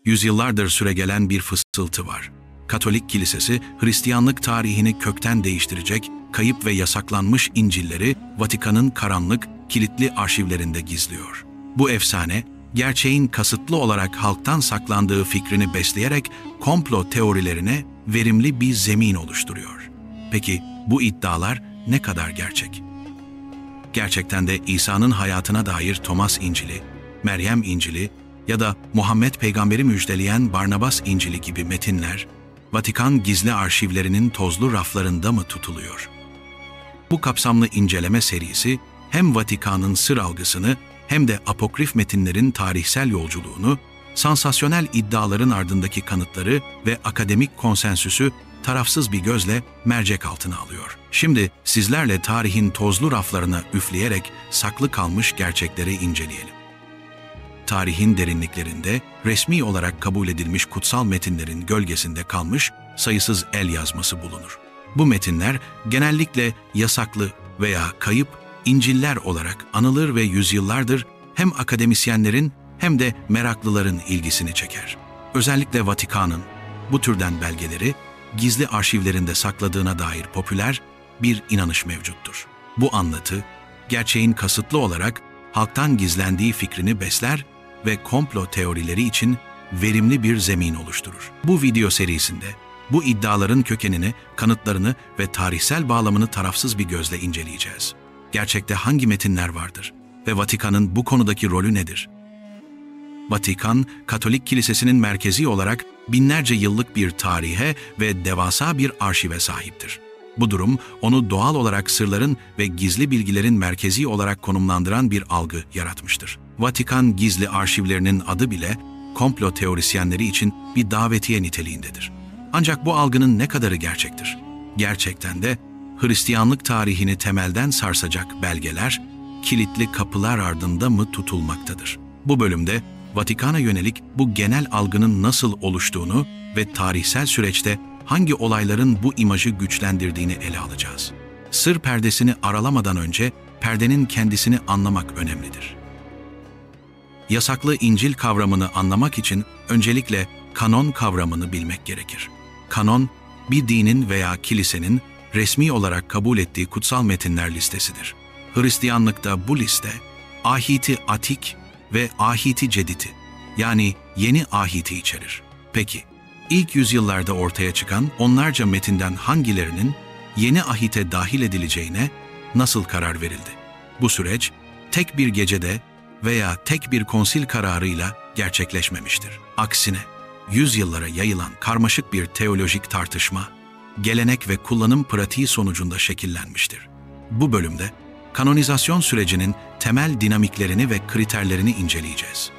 yüzyıllardır süregelen bir fısıltı var. Katolik Kilisesi, Hristiyanlık tarihini kökten değiştirecek, kayıp ve yasaklanmış İncil'leri Vatikan'ın karanlık, kilitli arşivlerinde gizliyor. Bu efsane, gerçeğin kasıtlı olarak halktan saklandığı fikrini besleyerek komplo teorilerine verimli bir zemin oluşturuyor. Peki bu iddialar ne kadar gerçek? Gerçekten de İsa'nın hayatına dair Thomas İncil'i, Meryem İncil'i ya da Muhammed Peygamber'i müjdeleyen Barnabas İncil'i gibi metinler, Vatikan gizli arşivlerinin tozlu raflarında mı tutuluyor? Bu kapsamlı inceleme serisi hem Vatikan'ın sır algısını hem de apokrif metinlerin tarihsel yolculuğunu, sansasyonel iddiaların ardındaki kanıtları ve akademik konsensüsü tarafsız bir gözle mercek altına alıyor. Şimdi sizlerle tarihin tozlu raflarına üfleyerek saklı kalmış gerçekleri inceleyelim. Tarihin derinliklerinde resmi olarak kabul edilmiş kutsal metinlerin gölgesinde kalmış sayısız el yazması bulunur. Bu metinler genellikle yasaklı veya kayıp İncil'ler olarak anılır ve yüzyıllardır hem akademisyenlerin hem de meraklıların ilgisini çeker. Özellikle Vatikan'ın bu türden belgeleri gizli arşivlerinde sakladığına dair popüler bir inanış mevcuttur. Bu anlatı, gerçeğin kasıtlı olarak halktan gizlendiği fikrini besler ve komplo teorileri için verimli bir zemin oluşturur. Bu video serisinde bu iddiaların kökenini, kanıtlarını ve tarihsel bağlamını tarafsız bir gözle inceleyeceğiz. Gerçekte hangi metinler vardır ve Vatikan'ın bu konudaki rolü nedir? Vatikan, Katolik Kilisesi'nin merkezi olarak binlerce yıllık bir tarihe ve devasa bir arşive sahiptir. Bu durum, onu doğal olarak sırların ve gizli bilgilerin merkezi olarak konumlandıran bir algı yaratmıştır. Vatikan gizli arşivlerinin adı bile komplo teorisyenleri için bir davetiye niteliğindedir. Ancak bu algının ne kadarı gerçektir? Gerçekten de Hristiyanlık tarihini temelden sarsacak belgeler, kilitli kapılar ardında mı tutulmaktadır? Bu bölümde Vatikan'a yönelik bu genel algının nasıl oluştuğunu ve tarihsel süreçte hangi olayların bu imajı güçlendirdiğini ele alacağız. Sır perdesini aralamadan önce perdenin kendisini anlamak önemlidir. Yasaklı İncil kavramını anlamak için öncelikle kanon kavramını bilmek gerekir. Kanon, bir dinin veya kilisenin resmi olarak kabul ettiği kutsal metinler listesidir. Hristiyanlıkta bu liste, Ahit-i Atik ve Ahit-i Cedid'i, yani Yeni Ahit'i içerir. Peki, ilk yüzyıllarda ortaya çıkan onlarca metinden hangilerinin Yeni Ahit'e dahil edileceğine nasıl karar verildi? Bu süreç, tek bir gecede veya tek bir konsil kararıyla gerçekleşmemiştir. Aksine, yüzyıllara yayılan karmaşık bir teolojik tartışma, gelenek ve kullanım pratiği sonucunda şekillenmiştir. Bu bölümde, kanonizasyon sürecinin temel dinamiklerini ve kriterlerini inceleyeceğiz.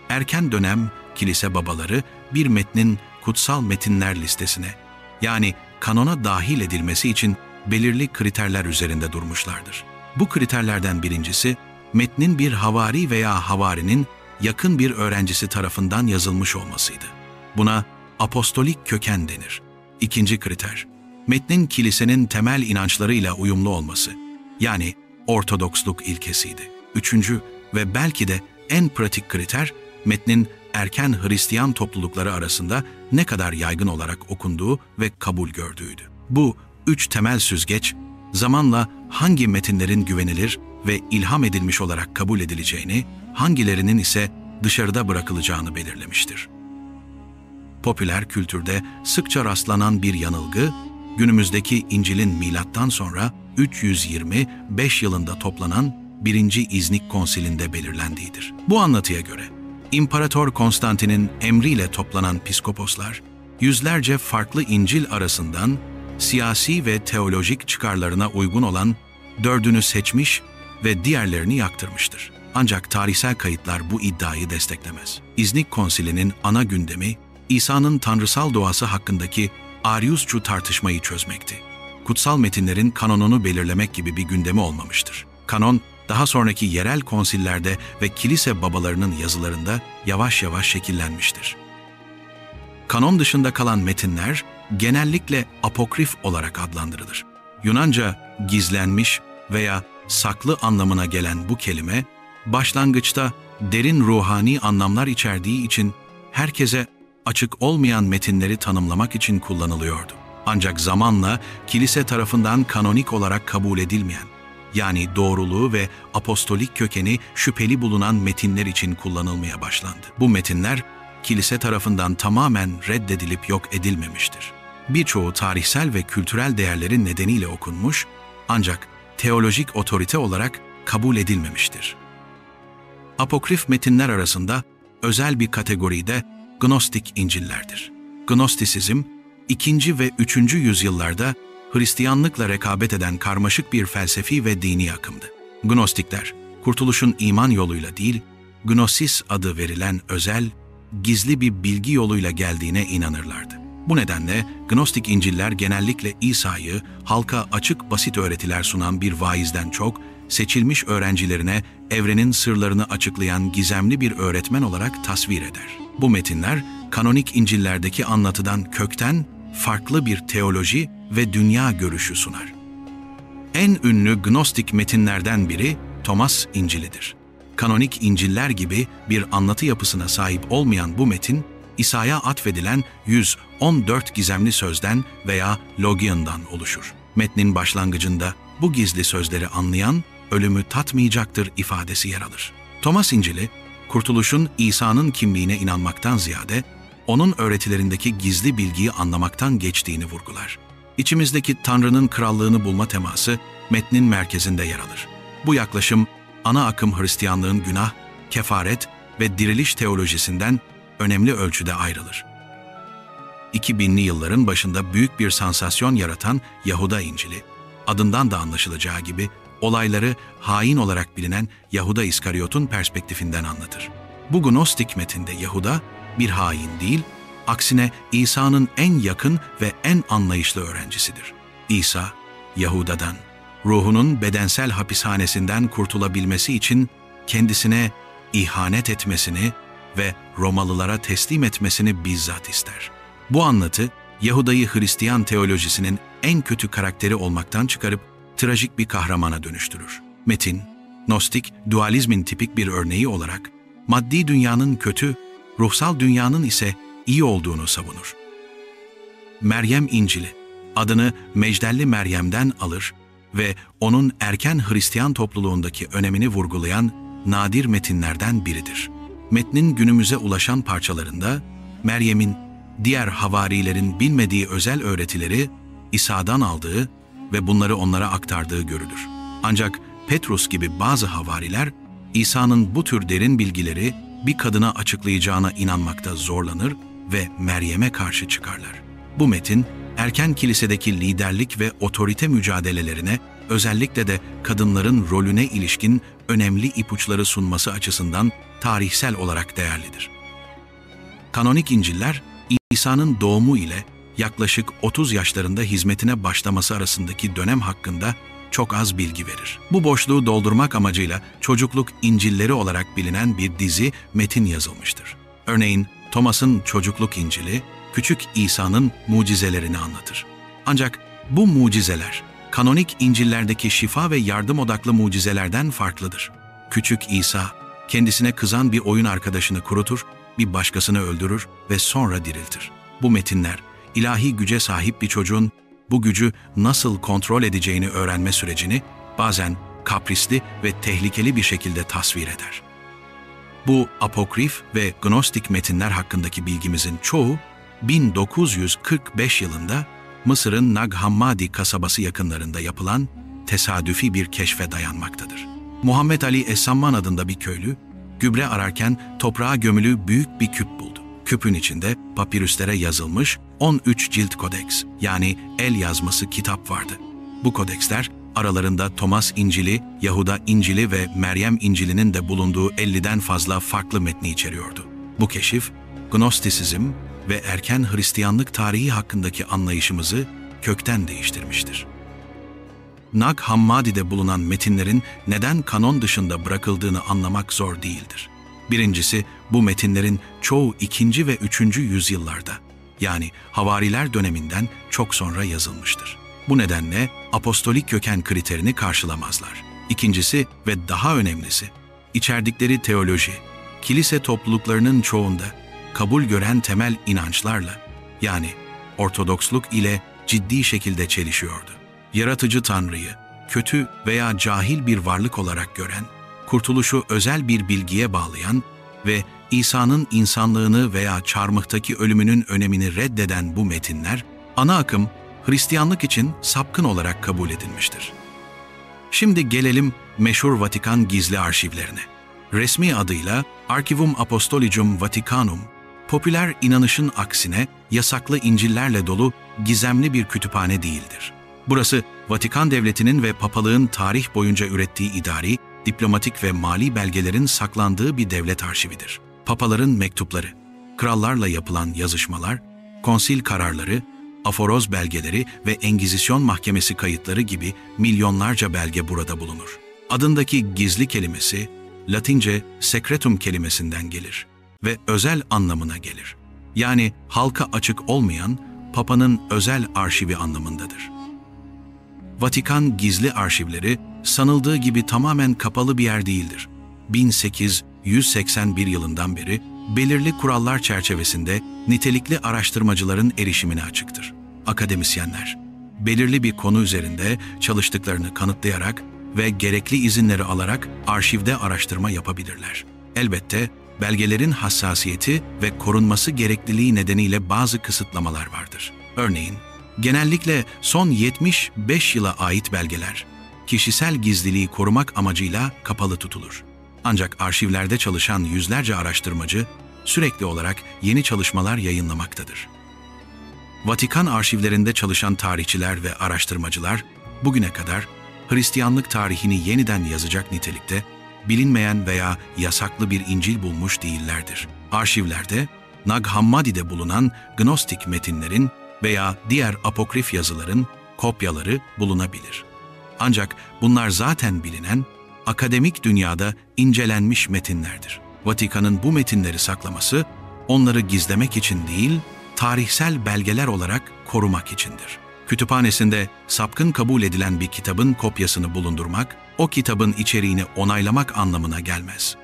Erken dönem kilise babaları bir metnin kutsal metinler listesine, yani kanona dahil edilmesi için belirli kriterler üzerinde durmuşlardır. Bu kriterlerden birincisi, metnin bir havari veya havarinin yakın bir öğrencisi tarafından yazılmış olmasıydı. Buna apostolik köken denir. İkinci kriter, metnin kilisenin temel inançlarıyla uyumlu olması, yani Ortodoksluk ilkesiydi. Üçüncü ve belki de en pratik kriter, metnin erken Hristiyan toplulukları arasında ne kadar yaygın olarak okunduğu ve kabul gördüğüydü. Bu üç temel süzgeç, zamanla hangi metinlerin güvenilir ve ilham edilmiş olarak kabul edileceğini, hangilerinin ise dışarıda bırakılacağını belirlemiştir. Popüler kültürde sıkça rastlanan bir yanılgı, günümüzdeki İncil'in milattan sonra 325 yılında toplanan 1. İznik Konsili'nde belirlendiğidir. Bu anlatıya göre, İmparator Konstantin'in emriyle toplanan piskoposlar, yüzlerce farklı İncil arasından siyasi ve teolojik çıkarlarına uygun olan 4'ünü seçmiş ve diğerlerini yaktırmıştır. Ancak tarihsel kayıtlar bu iddiayı desteklemez. İznik Konsili'nin ana gündemi, İsa'nın tanrısal doğası hakkındaki Ariusçu tartışmayı çözmekti. Kutsal metinlerin kanonunu belirlemek gibi bir gündemi olmamıştır. Kanon, daha sonraki yerel konsillerde ve kilise babalarının yazılarında yavaş yavaş şekillenmiştir. Kanon dışında kalan metinler genellikle apokrif olarak adlandırılır. Yunanca gizlenmiş veya saklı anlamına gelen bu kelime, başlangıçta derin ruhani anlamlar içerdiği için herkese açık olmayan metinleri tanımlamak için kullanılıyordu. Ancak zamanla kilise tarafından kanonik olarak kabul edilmeyen, yani doğruluğu ve apostolik kökeni şüpheli bulunan metinler için kullanılmaya başlandı. Bu metinler kilise tarafından tamamen reddedilip yok edilmemiştir. Birçoğu tarihsel ve kültürel değerleri nedeniyle okunmuş, ancak teolojik otorite olarak kabul edilmemiştir. Apokrif metinler arasında özel bir kategori de Gnostik İncil'lerdir. Gnostisizm, 2. ve 3. yüzyıllarda Hristiyanlıkla rekabet eden karmaşık bir felsefi ve dini akımdı. Gnostikler, kurtuluşun iman yoluyla değil, Gnosis adı verilen özel, gizli bir bilgi yoluyla geldiğine inanırlardı. Bu nedenle Gnostik İncil'ler genellikle İsa'yı halka açık basit öğretiler sunan bir vaizden çok, seçilmiş öğrencilerine evrenin sırlarını açıklayan gizemli bir öğretmen olarak tasvir eder. Bu metinler, kanonik İncil'lerdeki anlatıdan kökten farklı bir teoloji ve dünya görüşü sunar. En ünlü Gnostik metinlerden biri Thomas İncil'idir. Kanonik İncil'ler gibi bir anlatı yapısına sahip olmayan bu metin, İsa'ya atfedilen 114 gizemli sözden veya logion'dan oluşur. Metnin başlangıcında bu gizli sözleri anlayan, ölümü tatmayacaktır ifadesi yer alır. Thomas İncil'i, kurtuluşun İsa'nın kimliğine inanmaktan ziyade, onun öğretilerindeki gizli bilgiyi anlamaktan geçtiğini vurgular. İçimizdeki Tanrı'nın krallığını bulma teması metnin merkezinde yer alır. Bu yaklaşım, ana akım Hristiyanlığın günah, kefaret ve diriliş teolojisinden önemli ölçüde ayrılır. 2000'li yılların başında büyük bir sansasyon yaratan Yahuda İncil'i, adından da anlaşılacağı gibi olayları hain olarak bilinen Yahuda İskaryot'un perspektifinden anlatır. Bu Gnostik metinde Yahuda bir hain değil, aksine İsa'nın en yakın ve en anlayışlı öğrencisidir. İsa, Yahuda'dan, ruhunun bedensel hapishanesinden kurtulabilmesi için kendisine ihanet etmesini ve Romalılara teslim etmesini bizzat ister. Bu anlatı, Yahuda'yı Hristiyan teolojisinin en kötü karakteri olmaktan çıkarıp trajik bir kahramana dönüştürür. Metin, Gnostik dualizmin tipik bir örneği olarak maddi dünyanın kötü, ruhsal dünyanın ise iyi olduğunu savunur. Meryem İncil'i adını Mecdelli Meryem'den alır ve onun erken Hristiyan topluluğundaki önemini vurgulayan nadir metinlerden biridir. Metnin günümüze ulaşan parçalarında Meryem'in diğer havarilerin bilmediği özel öğretileri İsa'dan aldığı ve bunları onlara aktardığı görülür. Ancak Petrus gibi bazı havariler İsa'nın bu tür derin bilgileri bir kadına açıklayacağına inanmakta zorlanır ve Meryem'e karşı çıkarlar. Bu metin, erken kilisedeki liderlik ve otorite mücadelelerine, özellikle de kadınların rolüne ilişkin önemli ipuçları sunması açısından tarihsel olarak değerlidir. Kanonik İncil'ler, İsa'nın doğumu ile yaklaşık 30 yaşlarında hizmetine başlaması arasındaki dönem hakkında çok az bilgi verir. Bu boşluğu doldurmak amacıyla çocukluk İncil'leri olarak bilinen bir dizi metin yazılmıştır. Örneğin Thomas'ın Çocukluk İncil'i, Küçük İsa'nın mucizelerini anlatır. Ancak bu mucizeler, kanonik İncil'lerdeki şifa ve yardım odaklı mucizelerden farklıdır. Küçük İsa, kendisine kızan bir oyun arkadaşını kurutur, bir başkasını öldürür ve sonra diriltir. Bu metinler, ilahi güce sahip bir çocuğun bu gücü nasıl kontrol edeceğini öğrenme sürecini bazen kaprisli ve tehlikeli bir şekilde tasvir eder. Bu apokrif ve gnostik metinler hakkındaki bilgimizin çoğu 1945 yılında Mısır'ın Nag Hammadi kasabası yakınlarında yapılan tesadüfi bir keşfe dayanmaktadır. Muhammed Ali Es-Samman adında bir köylü, gübre ararken toprağa gömülü büyük bir küp buldu. Küpün içinde papirüslere yazılmış 13 cilt kodeks, yani el yazması kitap vardı. Bu kodeksler aralarında Thomas İncil'i, Yahuda İncil'i ve Meryem İncil'inin de bulunduğu 50'den fazla farklı metni içeriyordu. Bu keşif, Gnostisizm ve erken Hristiyanlık tarihi hakkındaki anlayışımızı kökten değiştirmiştir. Nag Hammadi'de bulunan metinlerin neden kanon dışında bırakıldığını anlamak zor değildir. Birincisi, bu metinlerin çoğu 2. ve 3. yüzyıllarda, yani havariler döneminden çok sonra yazılmıştır. Bu nedenle apostolik köken kriterini karşılamazlar. İkincisi ve daha önemlisi, içerdikleri teoloji, kilise topluluklarının çoğunda kabul gören temel inançlarla, yani Ortodoksluk ile ciddi şekilde çelişiyordu. Yaratıcı Tanrı'yı kötü veya cahil bir varlık olarak gören, kurtuluşu özel bir bilgiye bağlayan ve İsa'nın insanlığını veya çarmıhtaki ölümünün önemini reddeden bu metinler, ana akım Hristiyanlık için sapkın olarak kabul edilmiştir. Şimdi gelelim meşhur Vatikan gizli arşivlerine. Resmi adıyla Archivum Apostolicum Vaticanum, popüler inanışın aksine yasaklı İncil'lerle dolu gizemli bir kütüphane değildir. Burası Vatikan Devleti'nin ve papalığın tarih boyunca ürettiği idari, diplomatik ve mali belgelerin saklandığı bir devlet arşividir. Papaların mektupları, krallarla yapılan yazışmalar, konsil kararları, aforoz belgeleri ve Engizisyon mahkemesi kayıtları gibi milyonlarca belge burada bulunur. Adındaki gizli kelimesi, Latince secretum kelimesinden gelir ve özel anlamına gelir. Yani halka açık olmayan, Papa'nın özel arşivi anlamındadır. Vatikan gizli arşivleri sanıldığı gibi tamamen kapalı bir yer değildir. 1881 yılından beri belirli kurallar çerçevesinde nitelikli araştırmacıların erişimine açıktır. Akademisyenler, belirli bir konu üzerinde çalıştıklarını kanıtlayarak ve gerekli izinleri alarak arşivde araştırma yapabilirler. Elbette belgelerin hassasiyeti ve korunması gerekliliği nedeniyle bazı kısıtlamalar vardır. Örneğin, genellikle son 75 yıla ait belgeler, kişisel gizliliği korumak amacıyla kapalı tutulur. Ancak arşivlerde çalışan yüzlerce araştırmacı sürekli olarak yeni çalışmalar yayınlamaktadır. Vatikan arşivlerinde çalışan tarihçiler ve araştırmacılar bugüne kadar Hristiyanlık tarihini yeniden yazacak nitelikte bilinmeyen veya yasaklı bir İncil bulmuş değillerdir. Arşivlerde Nag Hammadi'de bulunan Gnostik metinlerin veya diğer apokrif yazıların kopyaları bulunabilir. Ancak bunlar zaten bilinen, akademik dünyada incelenmiş metinlerdir. Vatikan'ın bu metinleri saklaması, onları gizlemek için değil, tarihsel belgeler olarak korumak içindir. Kütüphanesinde sapkın kabul edilen bir kitabın kopyasını bulundurmak, o kitabın içeriğini onaylamak anlamına gelmez.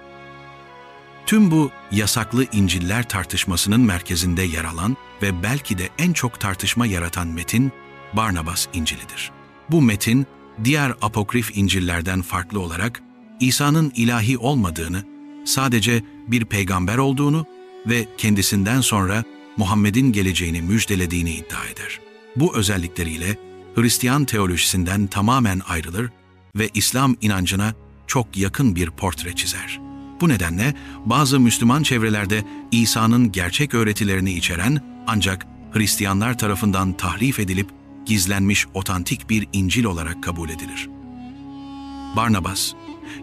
Tüm bu yasaklı İncil'ler tartışmasının merkezinde yer alan ve belki de en çok tartışma yaratan metin, Barnabas İncil'idir. Bu metin, diğer apokrif İncil'lerden farklı olarak İsa'nın ilahi olmadığını, sadece bir peygamber olduğunu ve kendisinden sonra Muhammed'in geleceğini müjdelediğini iddia eder. Bu özellikleriyle Hristiyan teolojisinden tamamen ayrılır ve İslam inancına çok yakın bir portre çizer. Bu nedenle bazı Müslüman çevrelerde İsa'nın gerçek öğretilerini içeren ancak Hristiyanlar tarafından tahrif edilip gizlenmiş otantik bir İncil olarak kabul edilir. Barnabas,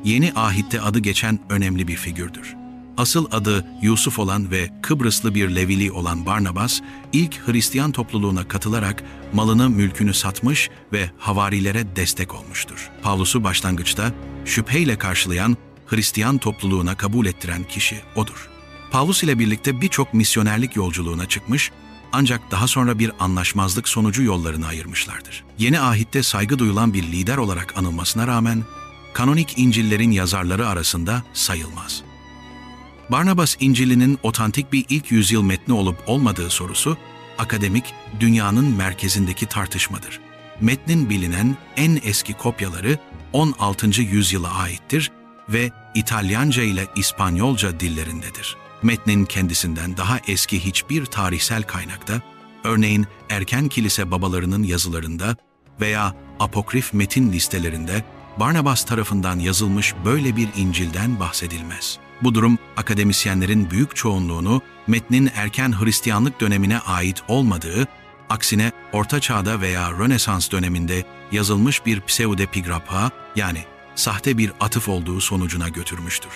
Yeni Ahit'te adı geçen önemli bir figürdür. Asıl adı Yusuf olan ve Kıbrıslı bir Levili olan Barnabas, ilk Hristiyan topluluğuna katılarak malını mülkünü satmış ve havarilere destek olmuştur. Pavlus'u başlangıçta şüpheyle karşılayan Hristiyan topluluğuna kabul ettiren kişi odur. Pavlus ile birlikte birçok misyonerlik yolculuğuna çıkmış, ancak daha sonra bir anlaşmazlık sonucu yollarını ayırmışlardır. Yeni Ahit'te saygı duyulan bir lider olarak anılmasına rağmen, kanonik İncil'lerin yazarları arasında sayılmaz. Barnabas İncil'inin otantik bir ilk yüzyıl metni olup olmadığı sorusu, akademik dünyanın merkezindeki tartışmadır. Metnin bilinen en eski kopyaları 16. yüzyıla aittir ve İtalyanca ile İspanyolca dillerindedir. Metnin kendisinden daha eski hiçbir tarihsel kaynakta, örneğin erken kilise babalarının yazılarında veya apokrif metin listelerinde Barnabas tarafından yazılmış böyle bir İncil'den bahsedilmez. Bu durum, akademisyenlerin büyük çoğunluğunu metnin erken Hristiyanlık dönemine ait olmadığı, aksine Orta Çağ'da veya Rönesans döneminde yazılmış bir pseudepigrapha, yani sahte bir atıf olduğu sonucuna götürmüştür.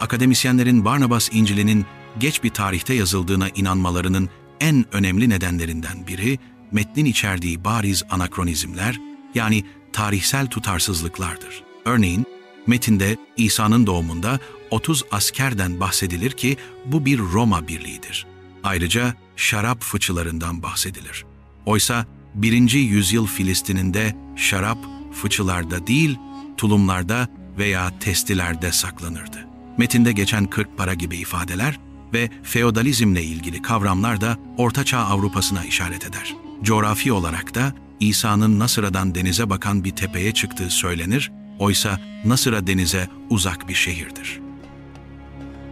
Akademisyenlerin Barnabas İncil'inin geç bir tarihte yazıldığına inanmalarının en önemli nedenlerinden biri, metnin içerdiği bariz anakronizmler, yani tarihsel tutarsızlıklardır. Örneğin, metinde İsa'nın doğumunda 30 askerden bahsedilir ki bu bir Roma birliğidir. Ayrıca şarap fıçılarından bahsedilir. Oysa 1. yüzyıl Filistin'inde şarap fıçılarda değil, tulumlarda veya testilerde saklanırdı. Metinde geçen 40 para gibi ifadeler, ve feodalizmle ilgili kavramlar da Ortaçağ Avrupa'sına işaret eder. Coğrafi olarak da İsa'nın Nasıra'dan denize bakan bir tepeye çıktığı söylenir, oysa Nasıra denize uzak bir şehirdir.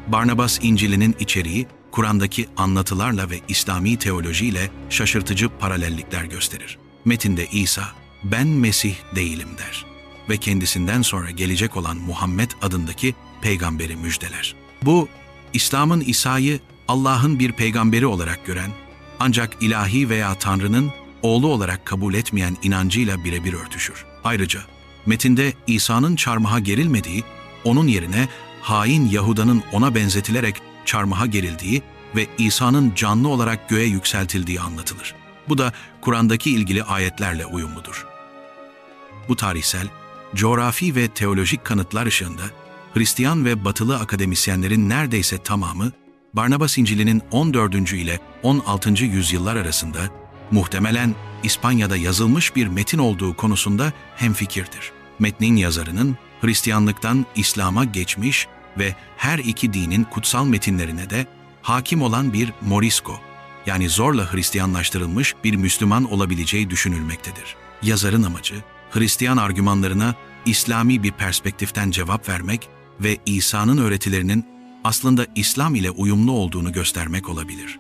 Barnabas İncili'nin içeriği, Kur'an'daki anlatılarla ve İslami teolojiyle şaşırtıcı paralellikler gösterir. Metinde İsa, "Ben Mesih değilim" der ve kendisinden sonra gelecek olan Muhammed adındaki peygamberi müjdeler. Bu, İslam'ın İsa'yı Allah'ın bir peygamberi olarak gören, ancak ilahi veya Tanrı'nın oğlu olarak kabul etmeyen inancıyla birebir örtüşür. Ayrıca, metinde İsa'nın çarmıha gerilmediği, onun yerine hain Yahuda'nın ona benzetilerek çarmıha gerildiği ve İsa'nın canlı olarak göğe yükseltildiği anlatılır. Bu da Kur'an'daki ilgili ayetlerle uyumludur. Bu tarihsel, coğrafi ve teolojik kanıtlar ışığında Hristiyan ve Batılı akademisyenlerin neredeyse tamamı, Barnabas İncili'nin 14. ile 16. yüzyıllar arasında muhtemelen İspanya'da yazılmış bir metin olduğu konusunda hemfikirdir. Metnin yazarının Hristiyanlıktan İslam'a geçmiş ve her iki dinin kutsal metinlerine de hakim olan bir Morisco, yani zorla Hristiyanlaştırılmış bir Müslüman olabileceği düşünülmektedir. Yazarın amacı, Hristiyan argümanlarına İslami bir perspektiften cevap vermek ve İsa'nın öğretilerinin aslında İslam ile uyumlu olduğunu göstermek olabilir.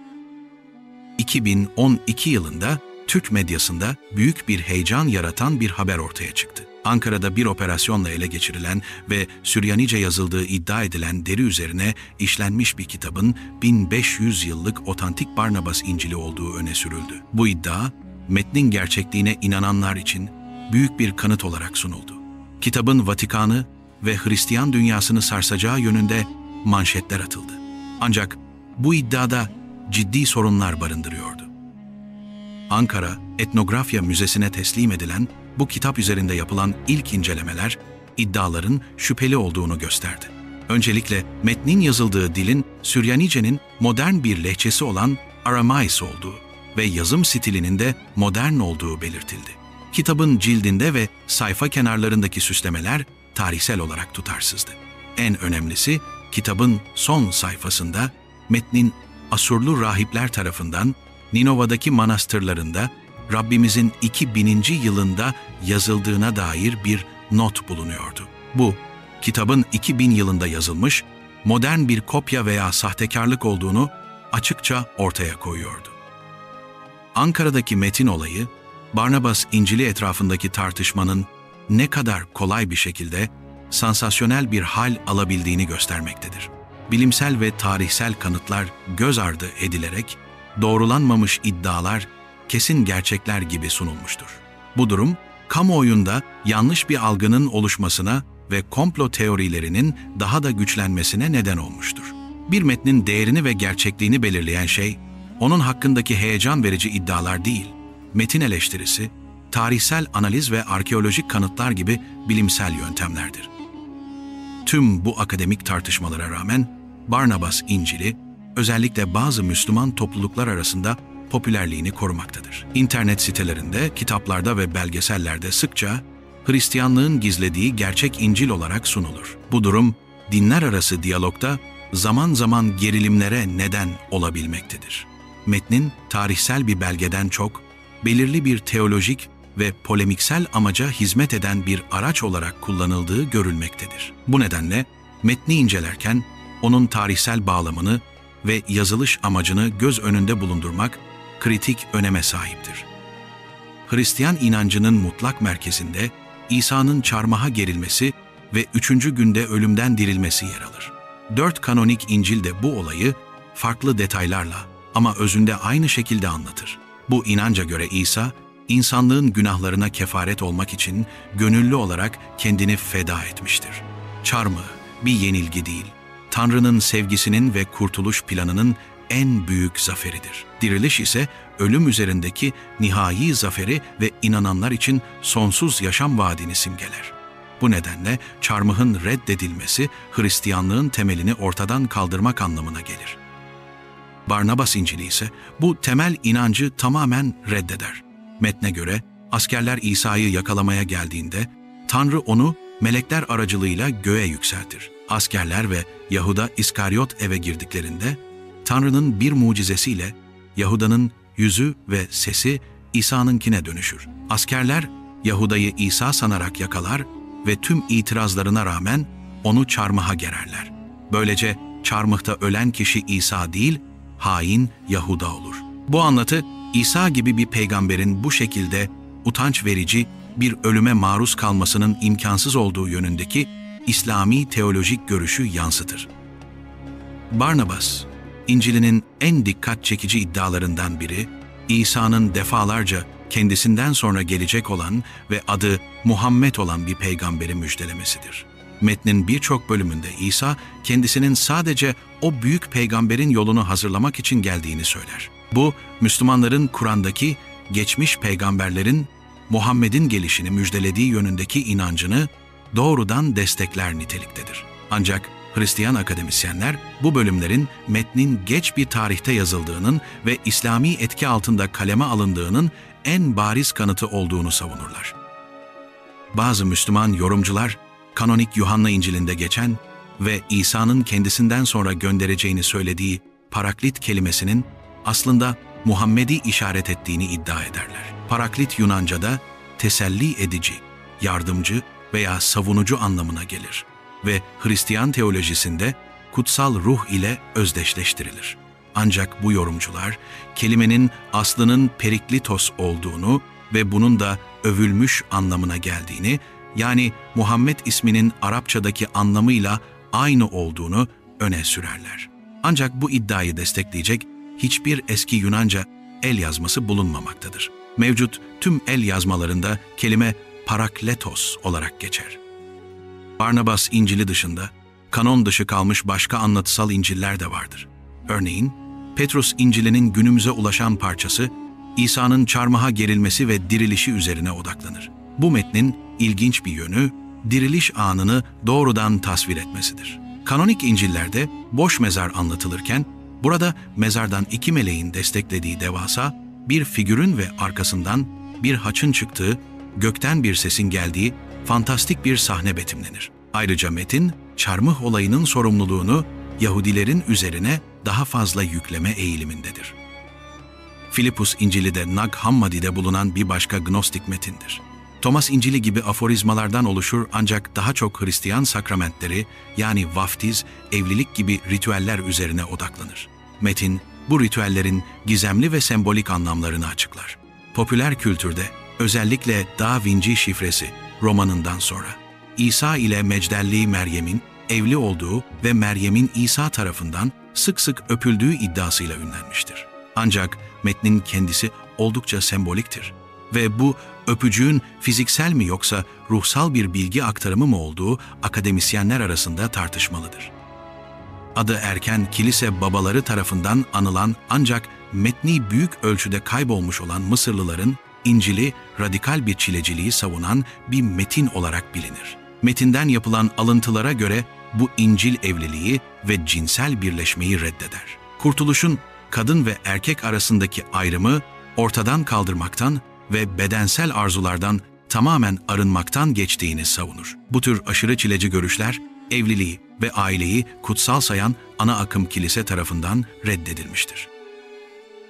2012 yılında Türk medyasında büyük bir heyecan yaratan bir haber ortaya çıktı. Ankara'da bir operasyonla ele geçirilen ve Süryanice yazıldığı iddia edilen deri üzerine işlenmiş bir kitabın 1500 yıllık otantik Barnabas İncili olduğu öne sürüldü. Bu iddia, metnin gerçekliğine inananlar için büyük bir kanıt olarak sunuldu. Kitabın Vatikan'ı ve Hristiyan dünyasını sarsacağı yönünde manşetler atıldı. Ancak bu iddiada ciddi sorunlar barındırıyordu. Ankara Etnografya Müzesi'ne teslim edilen bu kitap üzerinde yapılan ilk incelemeler iddiaların şüpheli olduğunu gösterdi. Öncelikle metnin yazıldığı dilin Süryanice'nin modern bir lehçesi olan Aramais olduğu ve yazım stilinin de modern olduğu belirtildi. Kitabın cildinde ve sayfa kenarlarındaki süslemeler tarihsel olarak tutarsızdı. En önemlisi, kitabın son sayfasında metnin Asurlu rahipler tarafından Ninova'daki manastırlarında Rabbimizin 2000. yılında yazıldığına dair bir not bulunuyordu. Bu, kitabın 2000 yılında yazılmış, modern bir kopya veya sahtekarlık olduğunu açıkça ortaya koyuyordu. Ankara'daki metin olayı, Barnabas İncili etrafındaki tartışmanın ne kadar kolay bir şekilde sansasyonel bir hal alabildiğini göstermektedir. Bilimsel ve tarihsel kanıtlar göz ardı edilerek, doğrulanmamış iddialar kesin gerçekler gibi sunulmuştur. Bu durum, kamuoyunda yanlış bir algının oluşmasına ve komplo teorilerinin daha da güçlenmesine neden olmuştur. Bir metnin değerini ve gerçekliğini belirleyen şey, onun hakkındaki heyecan verici iddialar değil, metin eleştirisi, tarihsel analiz ve arkeolojik kanıtlar gibi bilimsel yöntemlerdir. Tüm bu akademik tartışmalara rağmen, Barnabas İncili, özellikle bazı Müslüman topluluklar arasında popülerliğini korumaktadır. İnternet sitelerinde, kitaplarda ve belgesellerde sıkça Hristiyanlığın gizlediği gerçek İncil olarak sunulur. Bu durum, dinler arası diyalogda zaman zaman gerilimlere neden olabilmektedir. Metnin tarihsel bir belgeden çok, belirli bir teolojik ve polemiksel amaca hizmet eden bir araç olarak kullanıldığı görülmektedir. Bu nedenle metni incelerken onun tarihsel bağlamını ve yazılış amacını göz önünde bulundurmak kritik öneme sahiptir. Hristiyan inancının mutlak merkezinde İsa'nın çarmıha gerilmesi ve 3. günde ölümden dirilmesi yer alır. 4 kanonik İncil de bu olayı farklı detaylarla ama özünde aynı şekilde anlatır. Bu inanca göre İsa, insanlığın günahlarına kefaret olmak için gönüllü olarak kendini feda etmiştir. Çarmıh bir yenilgi değil, Tanrı'nın sevgisinin ve kurtuluş planının en büyük zaferidir. Diriliş ise ölüm üzerindeki nihai zaferi ve inananlar için sonsuz yaşam vaadini simgeler. Bu nedenle çarmıhın reddedilmesi Hristiyanlığın temelini ortadan kaldırmak anlamına gelir. Barnabas İncili ise bu temel inancı tamamen reddeder. Metne göre askerler İsa'yı yakalamaya geldiğinde Tanrı onu melekler aracılığıyla göğe yükseltir. Askerler ve Yahuda İskaryot eve girdiklerinde Tanrı'nın bir mucizesiyle Yahuda'nın yüzü ve sesi İsa'nınkine dönüşür. Askerler Yahuda'yı İsa sanarak yakalar ve tüm itirazlarına rağmen onu çarmıha gererler. Böylece çarmıhta ölen kişi İsa değil, hain Yahuda olur. Bu anlatı İsa gibi bir peygamberin bu şekilde utanç verici bir ölüme maruz kalmasının imkansız olduğu yönündeki İslami teolojik görüşü yansıtır. Barnabas, İncil'inin en dikkat çekici iddialarından biri, İsa'nın defalarca kendisinden sonra gelecek olan ve adı Muhammed olan bir peygamberi müjdelemesidir. Metnin birçok bölümünde İsa, kendisinin sadece o büyük peygamberin yolunu hazırlamak için geldiğini söyler. Bu, Müslümanların Kur'an'daki geçmiş peygamberlerin Muhammed'in gelişini müjdelediği yönündeki inancını doğrudan destekler niteliktedir. Ancak Hristiyan akademisyenler bu bölümlerin metnin geç bir tarihte yazıldığının ve İslami etki altında kaleme alındığının en bariz kanıtı olduğunu savunurlar. Bazı Müslüman yorumcular, kanonik Yuhanna İncil'inde geçen ve İsa'nın kendisinden sonra göndereceğini söylediği paraklit kelimesinin aslında Muhammed'i işaret ettiğini iddia ederler. Paraklit Yunanca'da teselli edici, yardımcı veya savunucu anlamına gelir ve Hristiyan teolojisinde kutsal ruh ile özdeşleştirilir. Ancak bu yorumcular kelimenin aslının periklitos olduğunu ve bunun da övülmüş anlamına geldiğini, yani Muhammed isminin Arapçadaki anlamıyla aynı olduğunu öne sürerler. Ancak bu iddiayı destekleyecek hiçbir eski Yunanca el yazması bulunmamaktadır. Mevcut tüm el yazmalarında kelime parakletos olarak geçer. Barnabas İncil'i dışında, kanon dışı kalmış başka anlatısal İncil'ler de vardır. Örneğin, Petrus İncil'inin günümüze ulaşan parçası, İsa'nın çarmıha gerilmesi ve dirilişi üzerine odaklanır. Bu metnin ilginç bir yönü, diriliş anını doğrudan tasvir etmesidir. Kanonik İncil'lerde boş mezar anlatılırken, burada mezardan iki meleğin desteklediği devasa bir figürün ve arkasından bir haçın çıktığı, gökten bir sesin geldiği fantastik bir sahne betimlenir. Ayrıca metin, çarmıh olayının sorumluluğunu Yahudilerin üzerine daha fazla yükleme eğilimindedir. Filipus İncil'i de Nag Hammadi'de bulunan bir başka gnostik metindir. Thomas İncil'i gibi aforizmalardan oluşur ancak daha çok Hristiyan sakramentleri yani vaftiz, evlilik gibi ritüeller üzerine odaklanır. Metin, bu ritüellerin gizemli ve sembolik anlamlarını açıklar. Popüler kültürde, özellikle Da Vinci şifresi romanından sonra, İsa ile Mecdelli Meryem'in evli olduğu ve Meryem'in İsa tarafından sık sık öpüldüğü iddiasıyla ünlenmiştir. Ancak metnin kendisi oldukça semboliktir ve bu öpücüğün fiziksel mi yoksa ruhsal bir bilgi aktarımı mı olduğu akademisyenler arasında tartışmalıdır. Adı erken kilise babaları tarafından anılan ancak metni büyük ölçüde kaybolmuş olan Mısırlıların İncil'i radikal bir çileciliği savunan bir metin olarak bilinir. Metinden yapılan alıntılara göre bu İncil evliliği ve cinsel birleşmeyi reddeder. Kurtuluşun kadın ve erkek arasındaki ayrımı ortadan kaldırmaktan ve bedensel arzulardan tamamen arınmaktan geçtiğini savunur. Bu tür aşırı çileci görüşler, evliliği ve aileyi kutsal sayan ana akım kilise tarafından reddedilmiştir.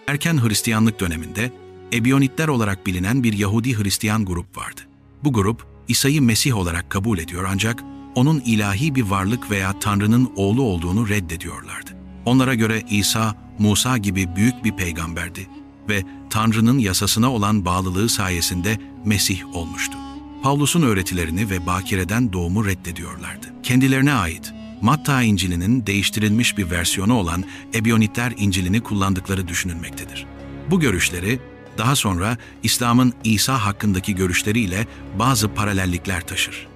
Erken Hristiyanlık döneminde Ebionitler olarak bilinen bir Yahudi Hristiyan grup vardı. Bu grup, İsa'yı Mesih olarak kabul ediyor ancak onun ilahi bir varlık veya Tanrı'nın oğlu olduğunu reddediyorlardı. Onlara göre İsa, Musa gibi büyük bir peygamberdi ve Tanrı'nın yasasına olan bağlılığı sayesinde Mesih olmuştu. Pavlus'un öğretilerini ve bakireden doğumu reddediyorlardı. Kendilerine ait Matta İncil'inin değiştirilmiş bir versiyonu olan Ebionitler İncil'ini kullandıkları düşünülmektedir. Bu görüşleri daha sonra İslam'ın İsa hakkındaki görüşleriyle bazı paralellikler taşır.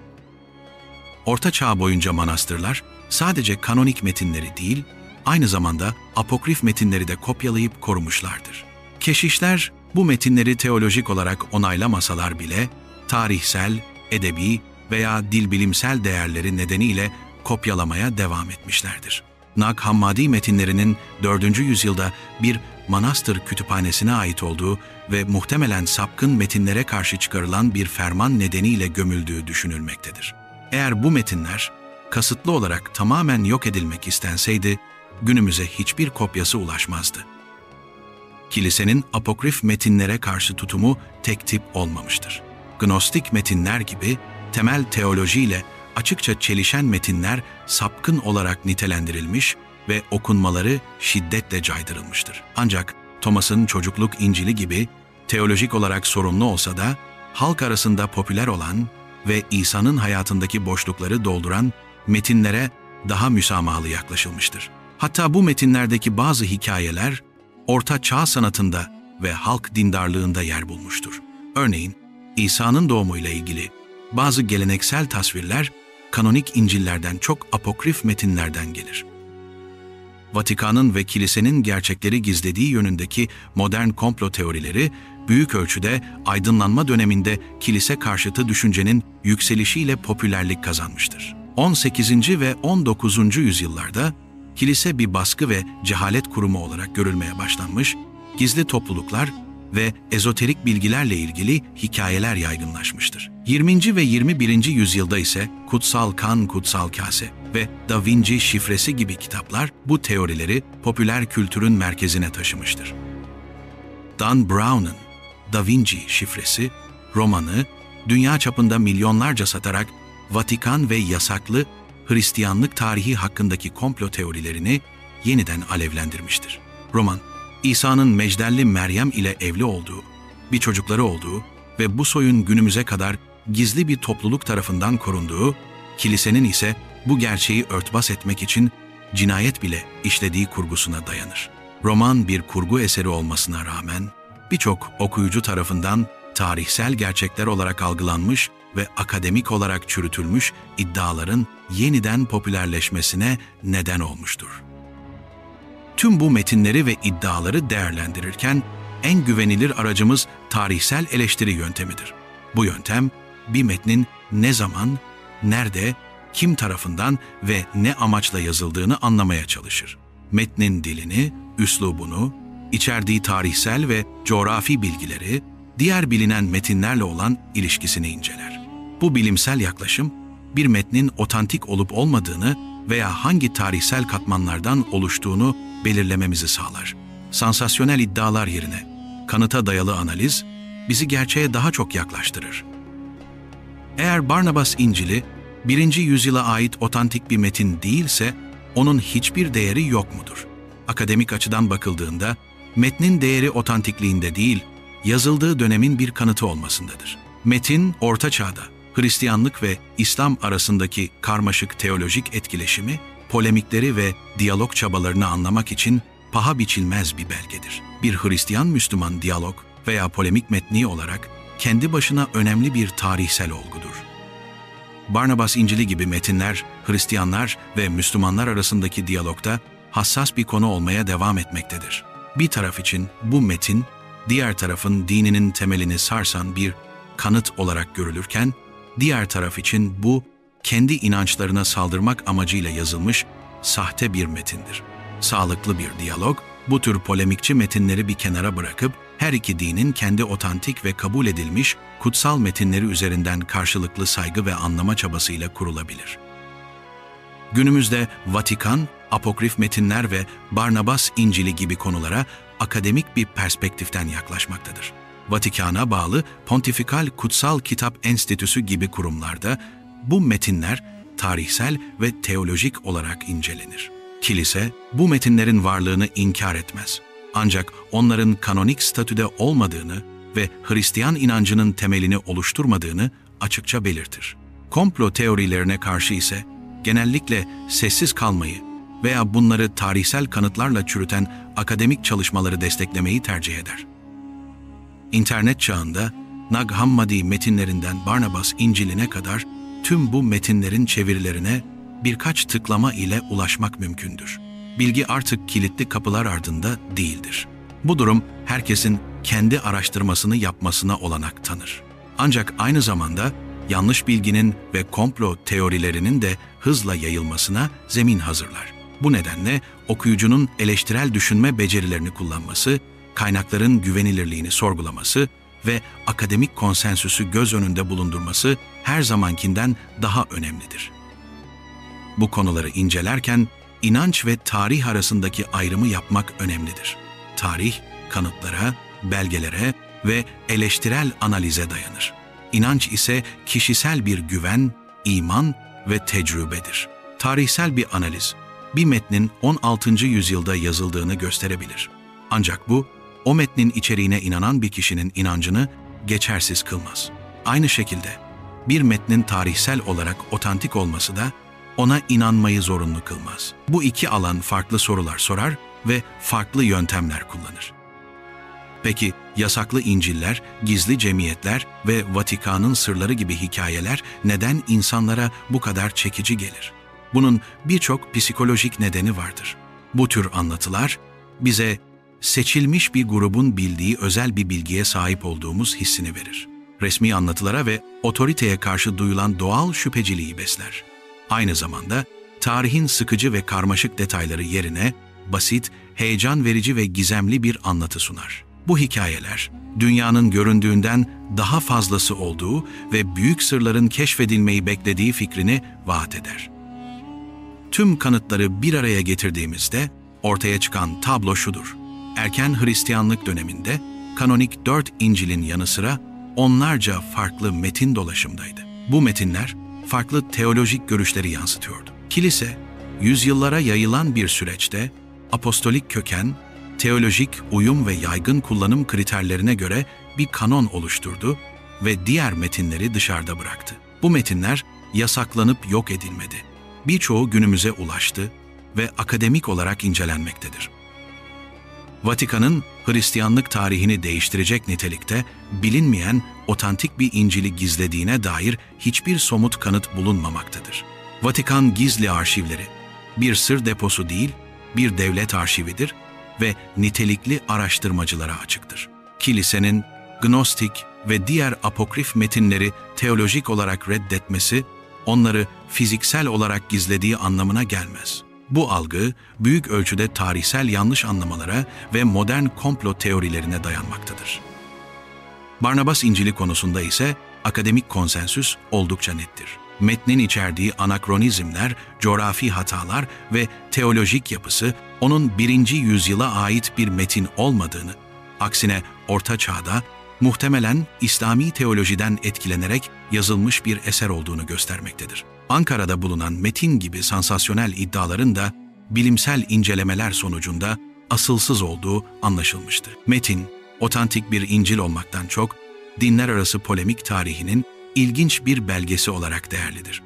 Orta Çağ boyunca manastırlar sadece kanonik metinleri değil, aynı zamanda apokrif metinleri de kopyalayıp korumuşlardır. Keşişler bu metinleri teolojik olarak onaylamasalar bile tarihsel, edebi veya dilbilimsel değerleri nedeniyle kopyalamaya devam etmişlerdir. Nag Hammadi metinlerinin 4. yüzyılda bir manastır kütüphanesine ait olduğu ve muhtemelen sapkın metinlere karşı çıkarılan bir ferman nedeniyle gömüldüğü düşünülmektedir. Eğer bu metinler kasıtlı olarak tamamen yok edilmek istenseydi, günümüze hiçbir kopyası ulaşmazdı. Kilisenin apokrif metinlere karşı tutumu tek tip olmamıştır. Gnostik metinler gibi temel teolojiyle açıkça çelişen metinler sapkın olarak nitelendirilmiş ve okunmaları şiddetle caydırılmıştır. Ancak Thomas'ın Çocukluk İncili gibi teolojik olarak sorunlu olsa da halk arasında popüler olan ve İsa'nın hayatındaki boşlukları dolduran metinlere daha müsamahalı yaklaşılmıştır. Hatta bu metinlerdeki bazı hikayeler Orta Çağ sanatında ve halk dindarlığında yer bulmuştur. Örneğin İsa'nın doğumuyla ilgili bazı geleneksel tasvirler kanonik İncil'lerden çok apokrif metinlerden gelir. Vatikan'ın ve kilisenin gerçekleri gizlediği yönündeki modern komplo teorileri büyük ölçüde aydınlanma döneminde kilise karşıtı düşüncenin yükselişiyle popülerlik kazanmıştır. 18. ve 19. yüzyıllarda kilise bir baskı ve cehalet kurumu olarak görülmeye başlanmış, gizli topluluklar ve ezoterik bilgilerle ilgili hikayeler yaygınlaşmıştır. 20. ve 21. yüzyılda ise Kutsal Kan, Kutsal Kase ve Da Vinci şifresi gibi kitaplar bu teorileri popüler kültürün merkezine taşımıştır. Dan Brown'un Da Vinci şifresi romanı dünya çapında milyonlarca satarak Vatikan ve yasaklı Hristiyanlık tarihi hakkındaki komplo teorilerini yeniden alevlendirmiştir. Roman, İsa'nın Mecdelli Meryem ile evli olduğu, bir çocukları olduğu ve bu soyun günümüze kadar gizli bir topluluk tarafından korunduğu, kilisenin ise bu gerçeği örtbas etmek için cinayet bile işlediği kurgusuna dayanır. Roman bir kurgu eseri olmasına rağmen birçok okuyucu tarafından tarihsel gerçekler olarak algılanmış ve akademik olarak çürütülmüş iddiaların yeniden popülerleşmesine neden olmuştur. Tüm bu metinleri ve iddiaları değerlendirirken en güvenilir aracımız tarihsel eleştiri yöntemidir. Bu yöntem bir metnin ne zaman, nerede, kim tarafından ve ne amaçla yazıldığını anlamaya çalışır. Metnin dilini, üslubunu, içerdiği tarihsel ve coğrafi bilgileri, diğer bilinen metinlerle olan ilişkisini inceler. Bu bilimsel yaklaşım, bir metnin otantik olup olmadığını veya hangi tarihsel katmanlardan oluştuğunu belirlememizi sağlar. Sansasyonel iddialar yerine kanıta dayalı analiz bizi gerçeğe daha çok yaklaştırır. Eğer Barnabas İncil'i 1. yüzyıla ait otantik bir metin değilse, onun hiçbir değeri yok mudur? Akademik açıdan bakıldığında, metnin değeri otantikliğinde değil, yazıldığı dönemin bir kanıtı olmasındadır. Metin, Orta Çağ'da Hristiyanlık ve İslam arasındaki karmaşık teolojik etkileşimi, polemikleri ve diyalog çabalarını anlamak için paha biçilmez bir belgedir. Bir Hristiyan-Müslüman diyalog veya polemik metni olarak kendi başına önemli bir tarihsel olgudur. Barnabas İncili gibi metinler, Hristiyanlar ve Müslümanlar arasındaki diyalogda hassas bir konu olmaya devam etmektedir. Bir taraf için bu metin, diğer tarafın dininin temelini sarsan bir kanıt olarak görülürken, diğer taraf için bu, kendi inançlarına saldırmak amacıyla yazılmış sahte bir metindir. Sağlıklı bir diyalog, bu tür polemikçi metinleri bir kenara bırakıp, her iki dinin kendi otantik ve kabul edilmiş kutsal metinleri üzerinden karşılıklı saygı ve anlama çabasıyla kurulabilir. Günümüzde Vatikan, apokrif metinler ve Barnabas İncili gibi konulara akademik bir perspektiften yaklaşmaktadır. Vatikan'a bağlı Pontifikal Kutsal Kitap Enstitüsü gibi kurumlarda bu metinler tarihsel ve teolojik olarak incelenir. Kilise bu metinlerin varlığını inkar etmez. Ancak onların kanonik statüde olmadığını ve Hristiyan inancının temelini oluşturmadığını açıkça belirtir. Komplo teorilerine karşı ise genellikle sessiz kalmayı veya bunları tarihsel kanıtlarla çürüten akademik çalışmaları desteklemeyi tercih eder. İnternet çağında Nag Hammadi metinlerinden Barnabas İncil'ine kadar tüm bu metinlerin çevirilerine birkaç tıklama ile ulaşmak mümkündür. Bilgi artık kilitli kapılar ardında değildir. Bu durum herkesin kendi araştırmasını yapmasına olanak tanır. Ancak aynı zamanda yanlış bilginin ve komplo teorilerinin de hızla yayılmasına zemin hazırlar. Bu nedenle okuyucunun eleştirel düşünme becerilerini kullanması, kaynakların güvenilirliğini sorgulaması ve akademik konsensüsü göz önünde bulundurması her zamankinden daha önemlidir. Bu konuları incelerken İnanç ve tarih arasındaki ayrımı yapmak önemlidir. Tarih, kanıtlara, belgelere ve eleştirel analize dayanır. İnanç ise kişisel bir güven, iman ve tecrübedir. Tarihsel bir analiz, bir metnin 16. yüzyılda yazıldığını gösterebilir. Ancak bu, o metnin içeriğine inanan bir kişinin inancını geçersiz kılmaz. Aynı şekilde, bir metnin tarihsel olarak otantik olması da ona inanmayı zorunlu kılmaz. Bu iki alan farklı sorular sorar ve farklı yöntemler kullanır. Peki, yasaklı İncil'ler, gizli cemiyetler ve Vatikan'ın sırları gibi hikayeler neden insanlara bu kadar çekici gelir? Bunun birçok psikolojik nedeni vardır. Bu tür anlatılar bize seçilmiş bir grubun bildiği özel bir bilgiye sahip olduğumuz hissini verir. Resmi anlatılara ve otoriteye karşı duyulan doğal şüpheciliği besler. Aynı zamanda tarihin sıkıcı ve karmaşık detayları yerine basit, heyecan verici ve gizemli bir anlatı sunar. Bu hikayeler, dünyanın göründüğünden daha fazlası olduğu ve büyük sırların keşfedilmeyi beklediği fikrini vaat eder. Tüm kanıtları bir araya getirdiğimizde ortaya çıkan tablo şudur. Erken Hristiyanlık döneminde kanonik 4 İncil'in yanı sıra onlarca farklı metin dolaşımdaydı. Bu metinler farklı teolojik görüşleri yansıtıyordu. Kilise, yüzyıllara yayılan bir süreçte apostolik köken, teolojik uyum ve yaygın kullanım kriterlerine göre bir kanon oluşturdu ve diğer metinleri dışarıda bıraktı. Bu metinler yasaklanıp yok edilmedi. Birçoğu günümüze ulaştı ve akademik olarak incelenmektedir. Vatikan'ın Hristiyanlık tarihini değiştirecek nitelikte bilinmeyen otantik bir İncil'i gizlediğine dair hiçbir somut kanıt bulunmamaktadır. Vatikan gizli arşivleri, bir sır deposu değil, bir devlet arşividir ve nitelikli araştırmacılara açıktır. Kilisenin Gnostik ve diğer apokrif metinleri teolojik olarak reddetmesi, onları fiziksel olarak gizlediği anlamına gelmez. Bu algı, büyük ölçüde tarihsel yanlış anlamalara ve modern komplo teorilerine dayanmaktadır. Barnabas İncil'i konusunda ise akademik konsensüs oldukça nettir. Metnin içerdiği anakronizmler, coğrafi hatalar ve teolojik yapısı onun 1. yüzyıla ait bir metin olmadığını, aksine Orta Çağ'da muhtemelen İslami teolojiden etkilenerek yazılmış bir eser olduğunu göstermektedir. Ankara'da bulunan metin gibi sansasyonel iddiaların da bilimsel incelemeler sonucunda asılsız olduğu anlaşılmıştı. Metin, otantik bir İncil olmaktan çok, dinler arası polemik tarihinin ilginç bir belgesi olarak değerlidir.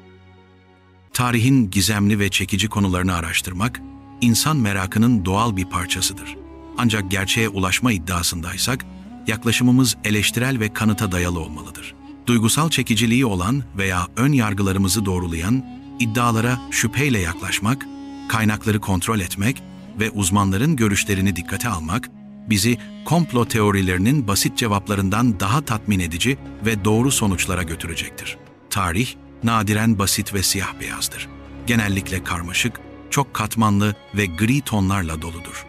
Tarihin gizemli ve çekici konularını araştırmak, insan merakının doğal bir parçasıdır. Ancak gerçeğe ulaşma iddiasındaysak, yaklaşımımız eleştirel ve kanıta dayalı olmalıdır. Duygusal çekiciliği olan veya ön yargılarımızı doğrulayan iddialara şüpheyle yaklaşmak, kaynakları kontrol etmek ve uzmanların görüşlerini dikkate almak, bizi komplo teorilerinin basit cevaplarından daha tatmin edici ve doğru sonuçlara götürecektir. Tarih, nadiren basit ve siyah beyazdır. Genellikle karmaşık, çok katmanlı ve gri tonlarla doludur.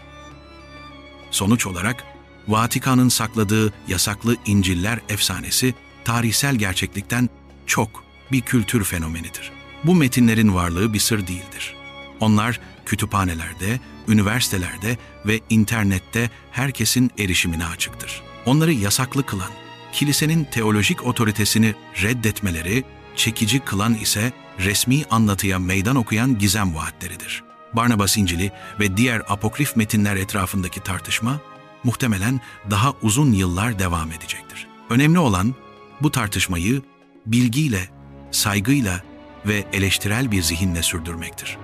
Sonuç olarak, Vatikan'ın sakladığı yasaklı İncil'ler efsanesi, tarihsel gerçeklikten çok bir kültür fenomenidir. Bu metinlerin varlığı bir sır değildir. Onlar kütüphanelerde, üniversitelerde ve internette herkesin erişimine açıktır. Onları yasaklı kılan, kilisenin teolojik otoritesini reddetmeleri, çekici kılan ise resmi anlatıya meydan okuyan gizem vaatleridir. Barnabas İncil'i ve diğer apokrif metinler etrafındaki tartışma, muhtemelen daha uzun yıllar devam edecektir. Önemli olan, bu tartışmayı bilgiyle, saygıyla ve eleştirel bir zihinle sürdürmektir.